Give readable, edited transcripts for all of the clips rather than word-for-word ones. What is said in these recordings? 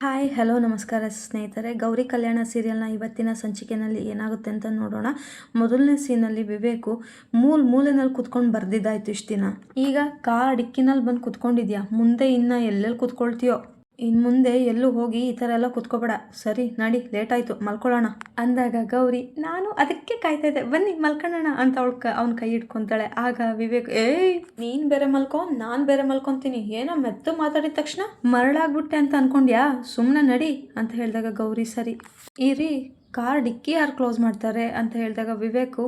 Hi hello ನಮಸ್ಕಾರ ಸ್ನೇಹಿತರೆ. ಗೌರಿ ಕಲ್ಯಾಣ ಸೀರಿಯಲ್ನ ಇವತ್ತಿನ ಸಂಚಿಕೆಯಲ್ಲಿ ಏನಾಗುತ್ತೆ ಅಂತ ನೋಡೋಣ. ಮೊದಲನೇ ಸೀನಲ್ಲಿ ವಿವೇಕು ಮೂಲೆಯಲ್ಲಿ ಕುತ್ಕೊಂಡು ಬರ್ದಿದ್ದಾಯ್ತು ಇಷ್ಟು ದಿನ. ಈಗ ಕಾರ್ ಡಿಕ್ಕಿನಲ್ಲಿ ಬಂದು ಕುತ್ಕೊಂಡಿದ್ಯಾ, ಮುಂದೆ ಇನ್ನು ಎಲ್ಲೆಲ್ಲಿ ಕುತ್ಕೊಳ್ತೀಯೋ, ಇನ್ನು ಮುಂದೆ ಎಲ್ಲೂ ಹೋಗಿ ಈ ಥರ ಎಲ್ಲ ಕುತ್ಕೋಬೇಡ, ಸರಿ ನಡಿ, ಲೇಟ್ ಆಯಿತು, ಮಲ್ಕೊಳ್ಳೋಣ ಅಂದಾಗ ಗೌರಿ ನಾನು ಅದಕ್ಕೆ ಕಾಯ್ತಾ ಇದ್ದೆ, ಬನ್ನಿ ಮಲ್ಕೊಳ್ಳೋಣ ಅಂತ ಅವ್ನ ಕೈ ಇಟ್ಕೊತಾಳೆ. ಆಗ ವಿವೇಕ್ ನೀನು ಬೇರೆ ಮಲ್ಕೊ, ನಾನು ಬೇರೆ ಮಲ್ಕೊತೀನಿ, ಏನೋ ಮೆತ್ತು ಮಾತಾಡಿದ ತಕ್ಷಣ ಮರಳಾಗ್ಬಿಟ್ಟೆ ಅಂತ ಅನ್ಕೊಂಡ್ಯಾ, ಸುಮ್ಮನೆ ನಡಿ ಅಂತ ಹೇಳಿದಾಗ ಗೌರಿ ಸರಿ ಇರಿ, ಕಾರ್ ಡಿಕ್ಕಿ ಯಾರು ಕ್ಲೋಸ್ ಮಾಡ್ತಾರೆ ಅಂತ ಹೇಳಿದಾಗ ವಿವೇಕು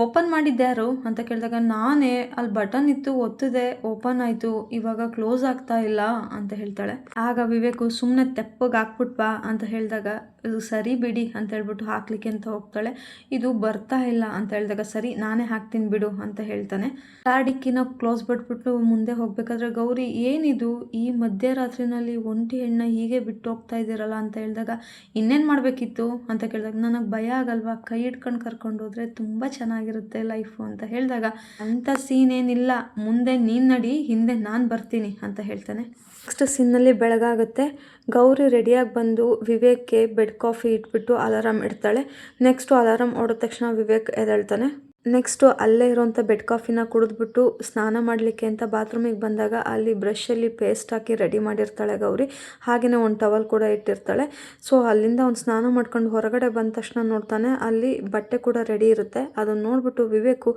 ಓಪನ್ ಮಾಡಿದ್ದ್ಯಾರು ಅಂತ ಕೇಳಿದಾಗ ನಾನೇ, ಅಲ್ಲಿ ಬಟನ್ ಇತ್ತು ಒತ್ತಿದೆ, ಓಪನ್ ಆಯಿತು, ಇವಾಗ ಕ್ಲೋಸ್ ಆಗ್ತಾ ಇಲ್ಲ ಅಂತ ಹೇಳ್ತಾಳೆ. ಆಗ ವಿವೇಕು ಸುಮ್ಮನೆ ತೆಪ್ಪಗೆ ಹಾಕ್ಬಿಟ್ಬಾ ಅಂತ ಹೇಳಿದಾಗ ಇದು ಸರಿ ಬಿಡಿ ಅಂತ ಹೇಳ್ಬಿಟ್ಟು ಹಾಕ್ಲಿಕ್ಕೆ ಅಂತ ಹೋಗ್ತಾಳೆ. ಇದು ಬರ್ತಾ ಇಲ್ಲ ಅಂತ ಹೇಳಿದಾಗ ಸರಿ ನಾನೇ ಹಾಕ್ತೀನಿ ಬಿಡು ಅಂತ ಹೇಳ್ತಾನೆ. ಕಾರ್ ಡಿಕ್ಕಿನ ಕ್ಲೋಸ್ ಬಿಟ್ಬಿಟ್ಟು ಮುಂದೆ ಹೋಗ್ಬೇಕಾದ್ರೆ ಗೌರಿ ಏನಿದು ಈ ಮಧ್ಯರಾತ್ರಿನಲ್ಲಿ ಒಂಟಿ ಹೆಣ್ಣ ಹೀಗೆ ಬಿಟ್ಟು ಹೋಗ್ತಾ ಇದ್ದೀರಲ್ಲ ಅಂತ ಹೇಳಿದಾಗ ಇನ್ನೇನು ಮಾಡಬೇಕಿತ್ತು ಅಂತ ಕೇಳಿದಾಗ ನನಗೆ ಭಯ ಆಗಲ್ವಾ, ಕೈ ಹಿಡ್ಕೊಂಡು ಕರ್ಕೊಂಡು ಹೋದ್ರೆ ತುಂಬ ಚೆನ್ನಾಗಿರುತ್ತೆ ಲೈಫು ಅಂತ ಹೇಳಿದಾಗ ಅಂಥ ಸೀನ್ ಏನಿಲ್ಲ, ಮುಂದೆ ನೀನು ನಡಿ, ಹಿಂದೆ ನಾನು ಬರ್ತೀನಿ ಅಂತ ಹೇಳ್ತಾನೆ. ನೆಕ್ಸ್ಟ್ ಸೀನ್ನಲ್ಲಿ ಬೆಳಗಾಗುತ್ತೆ. ಗೌರಿ ರೆಡಿಯಾಗಿ ಬಂದು ವಿವೇಕ್ಗೆ ಬೆಡ್ ಕಾಫಿ ಇಟ್ಬಿಟ್ಟು ಅಲಾರಾಮ್ ಇಡ್ತಾಳೆ. ನೆಕ್ಸ್ಟು ಅಲಾರಾಮ್ ಹೊಡೆದ ತಕ್ಷಣ ವಿವೇಕ್ ಎದ್ದೇಳ್ತಾನೆ. ನೆಕ್ಸ್ಟು ಅಲ್ಲೇ ಇರೋಂಥ ಬೆಡ್ ಕಾಫಿನ ಕುಡಿದ್ಬಿಟ್ಟು ಸ್ನಾನ ಮಾಡಲಿಕ್ಕೆ ಅಂತ ಬಾತ್ರೂಮಿಗೆ ಬಂದಾಗ ಅಲ್ಲಿ ಬ್ರಷಲ್ಲಿ ಪೇಸ್ಟ್ ಹಾಕಿ ರೆಡಿ ಮಾಡಿರ್ತಾಳೆ ಗೌರಿ. ಹಾಗೆಯೇ ಒಂದು ಟವಲ್ ಕೂಡ ಇಟ್ಟಿರ್ತಾಳೆ. ಸೊ ಅಲ್ಲಿಂದ ಅವ್ನು ಸ್ನಾನ ಮಾಡ್ಕೊಂಡು ಹೊರಗಡೆ ಬಂದ ತಕ್ಷಣ ನೋಡ್ತಾನೆ, ಅಲ್ಲಿ ಬಟ್ಟೆ ಕೂಡ ರೆಡಿ ಇರುತ್ತೆ. ಅದನ್ನು ನೋಡಿಬಿಟ್ಟು ವಿವೇಕು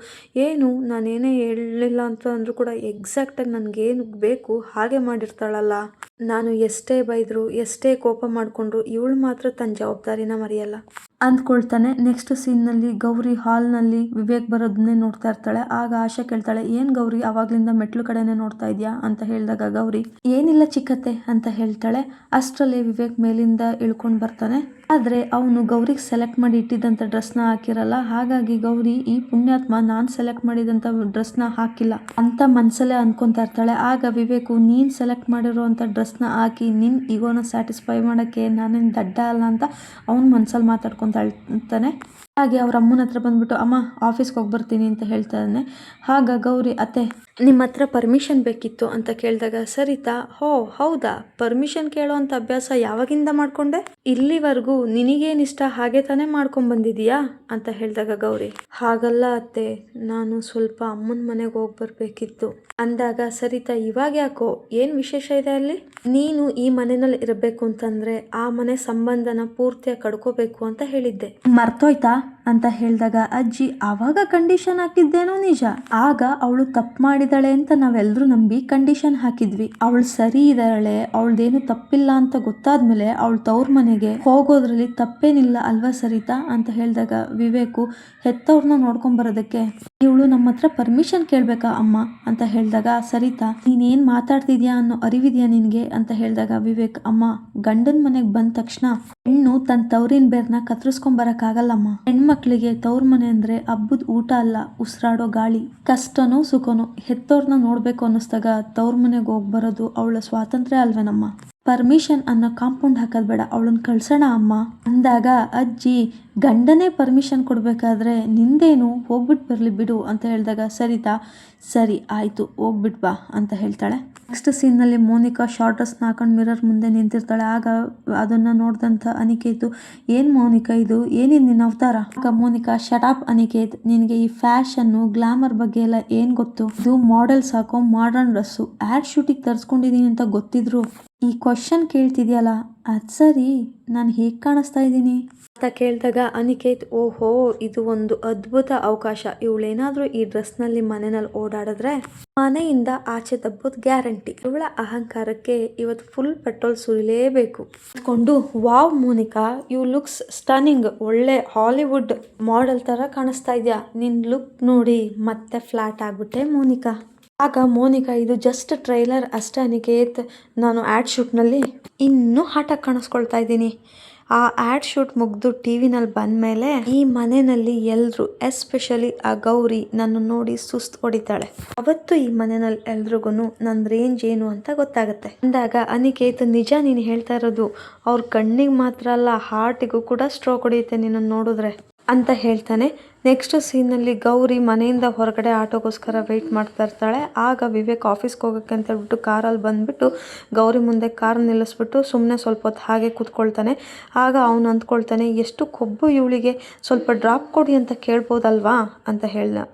ಏನು ನಾನೇನೇ ಹೇಳಲಿಲ್ಲ ಅಂತ ಅಂದರೂ ಕೂಡ ಎಕ್ಸಾಕ್ಟಾಗಿ ನನಗೇನು ಬೇಕು ಹಾಗೆ ಮಾಡಿರ್ತಾಳಲ್ಲ, ನಾನು ಎಷ್ಟೇ ಬೈದರು ಎಷ್ಟೇ ಕೋಪ ಮಾಡಿಕೊಂಡ್ರು ಇವಳು ಮಾತ್ರ ತನ್ನ ಜವಾಬ್ದಾರಿನ ಮರೆಯಲ್ಲ ಅಂದ್ಕೊಳ್ತಾನೆ. ನೆಕ್ಸ್ಟ್ ಸೀನ್ನಲ್ಲಿ ಗೌರಿ ಹಾಲ್ನಲ್ಲಿ ವಿವೇಕ್ ಬರೋದನ್ನೇ ನೋಡ್ತಾ ಇರ್ತಾಳೆ. ಆಗ ಆಶಾ ಕೇಳ್ತಾಳೆ, ಏನು ಗೌರಿ ಆವಾಗ್ಲಿಂದ ಮೆಟ್ಲು ಕಡೆನೇ ನೋಡ್ತಾ ಇದೆಯಾ ಅಂತ ಹೇಳಿದಾಗ ಗೌರಿ ಏನಿಲ್ಲ ಚಿಕ್ಕತ್ತೆ ಅಂತ ಹೇಳ್ತಾಳೆ. ಅಷ್ಟರಲ್ಲಿ ವಿವೇಕ್ ಮೇಲಿಂದ ಇಳ್ಕೊಂಡು ಬರ್ತಾನೆ. ಆದರೆ ಅವನು ಗೌರಿಗೆ ಸೆಲೆಕ್ಟ್ ಮಾಡಿ ಇಟ್ಟಿದ್ದಂಥ ಡ್ರೆಸ್ನ ಹಾಕಿರಲ್ಲ. ಹಾಗಾಗಿ ಗೌರಿ ಈ ಪುಣ್ಯಾತ್ಮ ನಾನು ಸೆಲೆಕ್ಟ್ ಮಾಡಿದಂಥ ಡ್ರೆಸ್ನ ಹಾಕಿಲ್ಲ ಅಂತ ಮನಸ್ಸಲ್ಲೇ ಅಂದ್ಕೊತಾ ಇರ್ತಾಳೆ. ಆಗ ವಿವೇಕು ನೀನು ಸೆಲೆಕ್ಟ್ ಮಾಡಿರೋವಂಥ ಡ್ರೆಸ್ನ ಹಾಕಿ ನಿನ್ನ ಈಗೋನ ಸ್ಯಾಟಿಸ್ಫೈ ಮಾಡೋಕ್ಕೆ ನಾನೇನು ದಡ್ಡ ಅಲ್ಲ ಅಂತ ಅವ್ನ ಮನಸ್ಸಲ್ಲಿ ಮಾತಾಡ್ಕೊತಾ ಇರ್ತಾನೆ. ಹಾಗೆ ಅವ್ರ ಅಮ್ಮನ ಹತ್ರ ಬಂದ್ಬಿಟ್ಟು ಅಮ್ಮ ಆಫೀಸ್ಗೆ ಹೋಗಿ ಬರ್ತೀನಿ ಅಂತ ಹೇಳ್ತಾನೆ. ಆಗ ಗೌರಿ ಅತ್ತೆ ನಿಮ್ಮ ಹತ್ರ ಪರ್ಮಿಷನ್ ಬೇಕಿತ್ತು ಅಂತ ಕೇಳಿದಾಗ ಸರಿತಾ ಹೌದಾ, ಪರ್ಮಿಷನ್ ಕೇಳೋ ಅಂಥ ಅಭ್ಯಾಸ ಯಾವಾಗಿಂದ ಮಾಡ್ಕೊಂಡೆ, ಇಲ್ಲಿವರೆಗೂ ನಿನಗೇನಿಷ್ಟ ಹಾಗೆ ತಾನೇ ಮಾಡ್ಕೊಂಡು ಬಂದಿದೀಯಾ ಅಂತ ಹೇಳಿದಾಗ ಗೌರಿ ಹಾಗಲ್ಲ ಅತ್ತೆ, ನಾನು ಸ್ವಲ್ಪ ಅಮ್ಮನ ಮನೆಗೆ ಹೋಗಿ ಬರಬೇಕಿತ್ತು ಅಂದಾಗ ಸರಿತಾ ಇವಾಗ ಯಾಕೋ, ಏನು ವಿಶೇಷ ಇದೆ ಅಲ್ಲಿ, ನೀನು ಈ ಮನೆಯಲ್ಲಿ ಇರಬೇಕು ಅಂತಂದರೆ ಆ ಮನೆ ಸಂಬಂಧನ ಪೂರ್ತಿಯಾಗಿ ಕಡ್ಕೋಬೇಕು ಅಂತ ಹೇಳಿದ್ದೆ, ಮರ್ತೋಯ್ತಾ ಅಂತ ಹೇಳಿದಾಗ ಅಜ್ಜಿ ಆವಾಗ ಕಂಡೀಷನ್ ಹಾಕಿದ್ದೇನೋ ನಿಜ, ಆಗ ಅವಳು ತಪ್ಪು ಮಾಡಿದಾಳೆ ಅಂತ ನಾವೆಲ್ಲರೂ ನಂಬಿ ಕಂಡೀಷನ್ ಹಾಕಿದ್ವಿ, ಅವಳು ಸರಿ ಇದ್ದಾಳೆ, ಅವಳದೇನು ತಪ್ಪಿಲ್ಲ ಅಂತ ಗೊತ್ತಾದ್ಮೇಲೆ ಅವಳು ತವ್ರ ಮನೆಗೆ ಹೋಗೋದ್ರಲ್ಲಿ ತಪ್ಪೇನಿಲ್ಲ ಅಲ್ವಾ ಸರಿತಾ ಅಂತ ಹೇಳಿದಾಗ ವಿವೇಕು ಹೆತ್ತವ್ರನ್ನ ನೋಡ್ಕೊಂಡ್ ಬರೋದಕ್ಕೆ ಇವಳು ನಮ್ಮ ಹತ್ರ ಪರ್ಮಿಷನ್ ಕೇಳ್ಬೇಕಾ ಅಮ್ಮ ಅಂತ ಹೇಳಿದಾಗ ಸರಿತಾ ನೀನೇನ್ ಮಾತಾಡ್ತಿದ್ಯಾ ಅನ್ನೋ ಅರಿವಿದ್ಯಾ ನಿನ್ಗೆ ಅಂತ ಹೇಳಿದಾಗ ವಿವೇಕ್ ಅಮ್ಮ ಗಂಡನ ಮನೆಗೆ ಬಂದ ತಕ್ಷಣ ಹೆಣ್ಣು ತನ್ನ ತವ್ರಿನ ಬೇರ್ನ ಕತ್ತರಿಸ್ಕೊಂಡ್ ಬರಕ್ಕಾಗಲ್ಲಮ್ಮ, ಹೆಣ್ಮಕ್ಳಿಗೆ ತವ್ರ ಮನೆ ಅಂದ್ರೆ ಹಬ್ಬದ ಊಟ ಅಲ್ಲ, ಉಸಿರಾಡೋ ಗಾಳಿ, ಕಷ್ಟನೋ ಸುಖನೋ ಹೆತ್ತವ್ರನ್ನ ನೋಡ್ಬೇಕು ಅನ್ನಿಸ್ದಾಗ ತವ್ರ ಮನೆಗೆ ಹೋಗಿ ಬರೋದು ಅವಳ ಸ್ವಾತಂತ್ರ್ಯ ಅಲ್ವೇನಮ್ಮ, ಪರ್ಮಿಷನ್ ಅನ್ನೋ ಕಾಂಪೌಂಡ್ ಹಾಕೋದು ಬೇಡ, ಅವಳನ್ನ ಕಳ್ಸೋಣ ಅಮ್ಮ ಅಂದಾಗ ಅಜ್ಜಿ ಗಂಡನೇ ಪರ್ಮಿಷನ್ ಕೊಡಬೇಕಾದ್ರೆ ನಿಂದೇನು, ಹೋಗ್ಬಿಟ್ಟು ಬರಲಿ ಬಿಡು ಅಂತ ಹೇಳಿದಾಗ ಸರಿತಾ ಸರಿ ಆಯಿತು ಹೋಗ್ಬಿಟ್ ಬಾ ಅಂತ ಹೇಳ್ತಾಳೆ. ನೆಕ್ಸ್ಟ್ ಸೀನ್ನಲ್ಲಿ ಮೋನಿಕಾ ಶಾರ್ಟ್ ಡ್ರೆಸ್ನ ಹಾಕೊಂಡು ಮಿರರ್ ಮುಂದೆ ನಿಂತಿರ್ತಾಳೆ. ಆಗ ಅದನ್ನು ನೋಡಿದಂಥ ಅನಿಕೇತ್ ಏನು ಮೋನಿಕಾ ಇದು, ಏನಿದೆ ನಿನ್ನ ಅವತಾರ, ಆಗ ಮೋನಿಕಾ ಶಟಾಪ್ ಅನಿಕೇತ್, ನಿನಗೆ ಈ ಫ್ಯಾಷನ್ನು ಗ್ಲಾಮರ್ ಬಗ್ಗೆ ಎಲ್ಲ ಏನು ಗೊತ್ತು, ಇದು ಮಾಡೆಲ್ಸ್ ಹಾಕೋ ಮಾಡರ್ನ್ ಡ್ರೆಸ್ಸು, ಆ್ಯಡ್ ಶೂಟಿಗೆ ತರಿಸ್ಕೊಂಡಿದ್ದೀನಿ ಅಂತ ಗೊತ್ತಿದ್ರು ಈ ಕ್ವಶನ್ ಕೇಳ್ತಿದ್ಯಲ್ಲ, ಅದು ಸರಿ ನಾನು ಹೇಗೆ ಕಾಣಿಸ್ತಾ ಇದ್ದೀನಿ ಅಂತ ಕೇಳಿದಾಗ ಅನಿಕೇತ್ ಓಹೋ ಇದು ಒಂದು ಅದ್ಭುತ ಅವಕಾಶ, ಇವಳೇನಾದರೂ ಈ ಡ್ರೆಸ್ನಲ್ಲಿ ಮನೆಯಲ್ಲಿ ಓಡಾಡಿದ್ರೆ ಮನೆಯಿಂದ ಆಚೆ ದಬ್ಬೋದು ಗ್ಯಾರಂಟಿ, ಇವಳ ಅಹಂಕಾರಕ್ಕೆ ಇವತ್ತು ಫುಲ್ ಪೆಟ್ರೋಲ್ ಸುರಿಲೇಬೇಕು ಅಂದ್ಕೊಂಡು wow Monica you looks stunning, ಒಳ್ಳೆ ಹಾಲಿವುಡ್ ಮಾಡೆಲ್ ಥರ ಕಾಣಿಸ್ತಾ ಇದೆಯಾ, ನಿನ್ನ ಲುಕ್ ನೋಡಿ ಮತ್ತೆ ಫ್ಲಾಟ್ ಆಗ್ಬಿಟ್ಟೆ ಮೋನಿಕಾ. ಆಗ ಮೋನಿಕಾ ಇದು ಜಸ್ಟ್ ಟ್ರೈಲರ್ ಅಷ್ಟೇ ಅನಿಕೇತ್, ನಾನು ಆ್ಯಡ್ ಶೂಟ್ನಲ್ಲಿ ಇನ್ನೂ ಹಾಟಾಗಿ ಕಾಣಿಸ್ಕೊಳ್ತಾ ಇದ್ದೀನಿ, ಆ ಆ್ಯಡ್ ಶೂಟ್ ಮುಗಿದು ಟಿ ವಿನಲ್ಲಿ ಬಂದಮೇಲೆ ಈ ಮನೆಯಲ್ಲಿ ಎಲ್ಲರೂ ಎಸ್ಪೆಷಲಿ ಆ ಗೌರಿ ನನ್ನ ನೋಡಿ ಸುಸ್ತು ಹೊಡಿತಾಳೆ, ಅವತ್ತು ಈ ಮನೆಯಲ್ಲಿ ಎಲ್ರಿಗೂ ನನ್ನ ರೇಂಜ್ ಏನು ಅಂತ ಗೊತ್ತಾಗುತ್ತೆ ಅಂದಾಗ ಅನಿಕೇತ್ ನಿಜ ನೀನು ಹೇಳ್ತಾ ಇರೋದು, ಅವ್ರ ಕಣ್ಣಿಗೆ ಮಾತ್ರ ಅಲ್ಲ ಹಾರ್ಟಿಗೂ ಕೂಡ ಸ್ಟ್ರೋಕ್ ಹೊಡೆಯುತ್ತೆ ನಿನ್ನನ್ನು ನೋಡಿದ್ರೆ ಅಂತ ಹೇಳ್ತಾನೆ. ನೆಕ್ಸ್ಟ್ ಸೀನಲ್ಲಿ ಗೌರಿ ಮನೆಯಿಂದ ಹೊರಗಡೆ ಆಟೋಗೋಸ್ಕರ ವೆಯ್ಟ್ ಮಾಡ್ತಾ ಇರ್ತಾಳೆ. ಆಗ ವಿವೇಕ್ ಆಫೀಸ್ಗೆ ಹೋಗೋಕ್ಕೆ ಅಂತ ಹೇಳ್ಬಿಟ್ಟು ಕಾರಲ್ಲಿ ಬಂದುಬಿಟ್ಟು ಗೌರಿ ಮುಂದೆ ಕಾರ್ ನಿಲ್ಲಿಸ್ಬಿಟ್ಟು ಸುಮ್ಮನೆ ಸ್ವಲ್ಪ ಹೊತ್ತು ಹಾಗೆ ಕೂತ್ಕೊಳ್ತಾನೆ. ಆಗ ಅವನು ಅಂದ್ಕೊಳ್ತಾನೆ, ಎಷ್ಟು ಕೊಬ್ಬು ಇವಳಿಗೆ, ಸ್ವಲ್ಪ ಡ್ರಾಪ್ ಕೊಡಿ ಅಂತ ಕೇಳ್ಬೋದಲ್ವಾ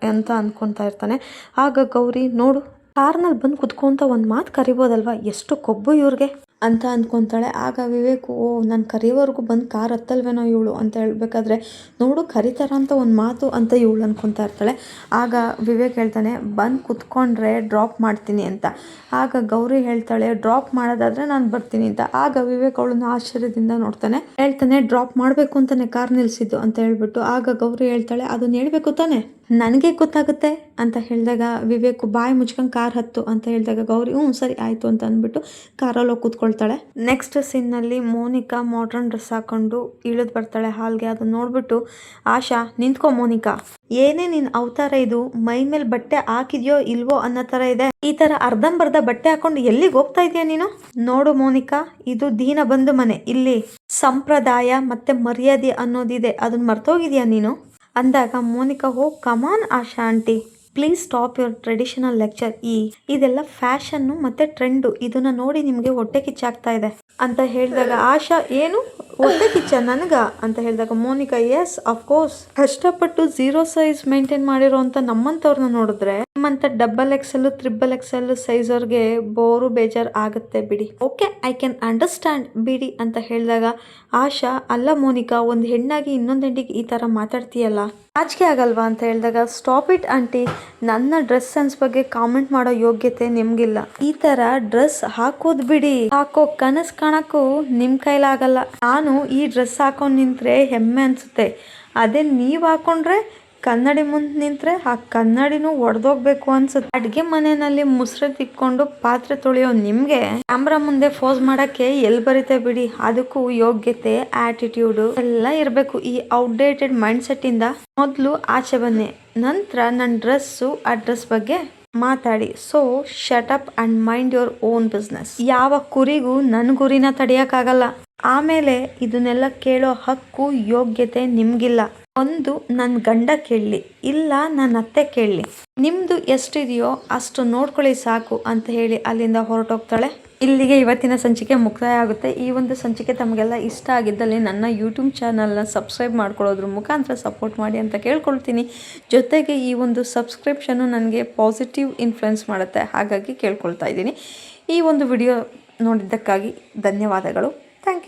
ಅಂತ ಅಂದ್ಕೊಳ್ತಾ ಇರ್ತಾನೆ. ಆಗ ಗೌರಿ, ನೋಡು ಕಾರ್ನಲ್ಲಿ ಬಂದು ಕುತ್ಕೊಂತ ಒಂದು ಮಾತು ಕರಿಬೋದಲ್ವಾ, ಎಷ್ಟು ಕೊಬ್ಬು ಇವ್ರಿಗೆ ಅಂತ ಅಂದ್ಕೊತಾಳೆ. ಆಗ ವಿವೇಕು, ನಾನು ಕರಿಯೋವರೆಗೂ ಬಂದು ಕಾರ್ ಹತ್ತಲ್ವೇನೋ ಇವಳು ಅಂತ ಹೇಳ್ಬೇಕಾದ್ರೆ, ನೋಡು ಕರಿತಾರ ಅಂತ ಒಂದು ಮಾತು ಅಂತ ಇವಳು ಅಂದ್ಕೊತಾ ಇರ್ತಾಳೆ. ಆಗ ವಿವೇಕ್ ಹೇಳ್ತಾನೆ, ಬಂದು ಕುತ್ಕೊಂಡ್ರೆ ಡ್ರಾಪ್ ಮಾಡ್ತೀನಿ ಅಂತ. ಆಗ ಗೌರಿ ಹೇಳ್ತಾಳೆ, ಡ್ರಾಪ್ ಮಾಡೋದಾದ್ರೆ ನಾನು ಬರ್ತೀನಿ ಅಂತ. ಆಗ ವಿವೇಕ್ ಅವಳನ್ನ ಆಶ್ಚರ್ಯದಿಂದ ನೋಡ್ತಾನೆ. ಹೇಳ್ತಾನೆ, ಡ್ರಾಪ್ ಮಾಡಬೇಕು ಅಂತಾನೆ ಕಾರ್ ನಿಲ್ಲಿಸಿದ್ದು ಅಂತ ಹೇಳ್ಬಿಟ್ಟು. ಆಗ ಗೌರಿ ಹೇಳ್ತಾಳೆ, ಅದನ್ನ ಹೇಳ್ಬೇಕು ತಾನೆ, ನನಗೆ ಗೊತ್ತಾಗುತ್ತೆ ಅಂತ ಹೇಳಿದಾಗ ವಿವೇಕ್, ಬಾಯಿ ಮುಚ್ಕೊಂಡು ಕಾರ್ ಹತ್ತು ಅಂತ ಹೇಳಿದಾಗ ಗೌರಿ ಸರಿ ಆಯಿತು ಅಂತ ಅಂದ್ಬಿಟ್ಟು ಕಾರಲ್ಲಿ ಹೋಗಿ ಕೂತ್ಕೊಳ್ತಾಳೆ. ನೆಕ್ಸ್ಟ್ ಸೀನ್ನಲ್ಲಿ ಮೋನಿಕಾ ಮಾಡ್ರನ್ ಡ್ರೆಸ್ ಹಾಕೊಂಡು ಇಳಿದು ಬರ್ತಾಳೆ ಹಾಲ್ಗೆ. ಅದನ್ನ ನೋಡ್ಬಿಟ್ಟು ಆಶಾ, ನಿಂತ್ಕೊ ಮೋನಿಕಾ, ಏನೇ ನಿನ್ನ ಅವತಾರ ಇದು, ಮೈ ಮೇಲೆ ಬಟ್ಟೆ ಹಾಕಿದ್ಯೋ ಇಲ್ವೋ ಅನ್ನೋ ಥರ ಇದೆ, ಈ ಥರ ಅರ್ಧಂಬರ್ಧ ಬಟ್ಟೆ ಹಾಕೊಂಡು ಎಲ್ಲಿಗೆ ಹೋಗ್ತಾ ಇದೆಯಾ ನೀನು? ನೋಡು ಮೋನಿಕಾ, ಇದು ದೀನ ಬಂಧು ಮನೆ, ಇಲ್ಲಿ ಸಂಪ್ರದಾಯ ಮತ್ತೆ ಮರ್ಯಾದೆ ಅನ್ನೋದಿದೆ, ಅದನ್ನ ಮರ್ತೋಗಿದ್ಯಾ ನೀನು ಅಂದಾಗ Monica, come on Asha aunty, please stop your traditional lecture. ಇದೆಲ್ಲ ಫ್ಯಾಷನ್ನು ಮತ್ತು ಟ್ರೆಂಡು, ಇದನ್ನು ನೋಡಿ ನಿಮಗೆ ಹೊಟ್ಟೆ ಕಿಚ್ಚಾಗ್ತಾ ಇದೆ ಅಂತ ಹೇಳಿದಾಗ ಆಶಾ, ಏನು ಹೊಟ್ಟೆ ಕಿಚ್ಚ ನನಗ ಅಂತ ಹೇಳಿದಾಗ ಮೋನಿಕಾ, ಎಸ್ ಅಫ್ಕೋರ್ಸ್, ಕಷ್ಟಪಟ್ಟು 0 ಸೈಜ್ ಮೇಂಟೈನ್ ಮಾಡಿರೋಂಥ ನಮ್ಮಂಥವ್ರನ್ನ ನೋಡಿದ್ರೆ ನಿಮ್ಮಂಥ XXL, XXL ಸೈಜವ್ರಿಗೆ ಬೋರು ಬೇಜಾರು ಆಗುತ್ತೆ ಬಿಡಿ. ಓಕೆ, ಐ ಕ್ಯಾನ್ ಅಂಡರ್ಸ್ಟ್ಯಾಂಡ್ ಬಿಡಿ ಅಂತ ಹೇಳಿದಾಗ ಆಶಾ, ಅಲ್ಲ ಮೋನಿಕಾ, ಒಂದು ಹೆಣ್ಣಾಗಿ ಇನ್ನೊಂದು ಹೆಣ್ಣಿಗೆ ಈ ಥರ ಮಾತಾಡ್ತೀಯಲ್ಲ, ನಾಚಿಕೆ ಆಗಲ್ವಾ ಅಂತ ಹೇಳಿದಾಗ, ಸ್ಟಾಪ್ ಇಟ್ ಆಂಟಿ, ನನ್ನ ಡ್ರೆಸ್ ಸೆನ್ಸ್ ಬಗ್ಗೆ ಕಾಮೆಂಟ್ ಮಾಡೋ ಯೋಗ್ಯತೆ ನಿಮ್ಗಿಲ್ಲ. ಈ ಥರ ಡ್ರೆಸ್ ಹಾಕೋದು ಬಿಡಿ, ಹಾಕೋ ಕನಸು ಕಾಣಕ್ಕೂ ನಿಮ್ಮ ಕೈಲಾಗಲ್ಲ. ನಾನು ಈ ಡ್ರೆಸ್ ಹಾಕೊಂಡು ನಿಂತ್ರೆ ಹೆಮ್ಮೆ ಅನಿಸುತ್ತೆ, ಅದೇ ನೀವು ಹಾಕೊಂಡ್ರೆ ಕನ್ನಡಿ ಮುಂದೆ ನಿಂತ್ರೆ ಆ ಕನ್ನಡಿನೂ ಒಡೆದೋಗ್ಬೇಕು ಅನ್ಸುತ್ತೆ. ಅಡುಗೆ ಮನೆಯಲ್ಲಿ ಮುಸ್ರೆ ತಿಕ್ಕೊಂಡು ಪಾತ್ರೆ ತೊಳೆಯೋ ನಿಮಗೆ ಕ್ಯಾಮ್ರಾ ಮುಂದೆ ಫೋಸ್ ಮಾಡೋಕ್ಕೆ ಎಲ್ಲಿ ಬರುತ್ತೆ ಬಿಡಿ. ಅದಕ್ಕೂ ಯೋಗ್ಯತೆ, ಆಟಿಟ್ಯೂಡು ಎಲ್ಲ ಇರಬೇಕು. ಈ ಔಟ್ಡೇಟೆಡ್ ಮೈಂಡ್ಸೆಟ್ಟಿಂದ ಮೊದಲು ಆಚೆ ಬನ್ನಿ, ನಂತರ ನನ್ನ ಡ್ರೆಸ್ಸು ಆ ಡ್ರೆಸ್ ಬಗ್ಗೆ ಮಾತಾಡಿ. So shut up and mind your own business. ಯಾವ ಕುರಿಗೂ ನನ್ನ ಗುರಿನ ತಡೆಯೋಕ್ಕಾಗಲ್ಲ. ಆಮೇಲೆ ಇದನ್ನೆಲ್ಲ ಕೇಳೋ ಹಕ್ಕು, ಯೋಗ್ಯತೆ ನಿಮ್ಗಿಲ್ಲ. ಒಂದು ನನ್ನ ಗಂಡ ಕೇಳಲಿ, ಇಲ್ಲ ನನ್ನ ಅತ್ತೆ ಕೇಳಲಿ, ನಿಮ್ಮದು ಎಷ್ಟಿದೆಯೋ ಅಷ್ಟು ನೋಡ್ಕೊಳ್ಳಿ ಸಾಕು ಅಂತ ಹೇಳಿ ಅಲ್ಲಿಂದ ಹೊರಟೋಗ್ತಾಳೆ. ಇಲ್ಲಿಗೆ ಇವತ್ತಿನ ಸಂಚಿಕೆ ಮುಕ್ತಾಯ ಆಗುತ್ತೆ. ಈ ಒಂದು ಸಂಚಿಕೆ ತಮಗೆಲ್ಲ ಇಷ್ಟ ಆಗಿದ್ದಲ್ಲಿ ನನ್ನ ಯೂಟ್ಯೂಬ್ ಚಾನಲ್ನ ಸಬ್ಸ್ಕ್ರೈಬ್ ಮಾಡ್ಕೊಳ್ಳೋದ್ರ ಮುಖಾಂತರ ಸಪೋರ್ಟ್ ಮಾಡಿ ಅಂತ ಕೇಳ್ಕೊಳ್ತೀನಿ. ಜೊತೆಗೆ ಈ ಒಂದು ಸಬ್ಸ್ಕ್ರಿಪ್ಷನ್ನು ನನಗೆ ಪಾಸಿಟಿವ್ ಇನ್ಫ್ಲುಯೆನ್ಸ್ ಮಾಡುತ್ತೆ, ಹಾಗಾಗಿ ಕೇಳ್ಕೊಳ್ತಾ ಇದ್ದೀನಿ. ಈ ಒಂದು ವಿಡಿಯೋ ನೋಡಿದ್ದಕ್ಕಾಗಿ ಧನ್ಯವಾದಗಳು. Thank you.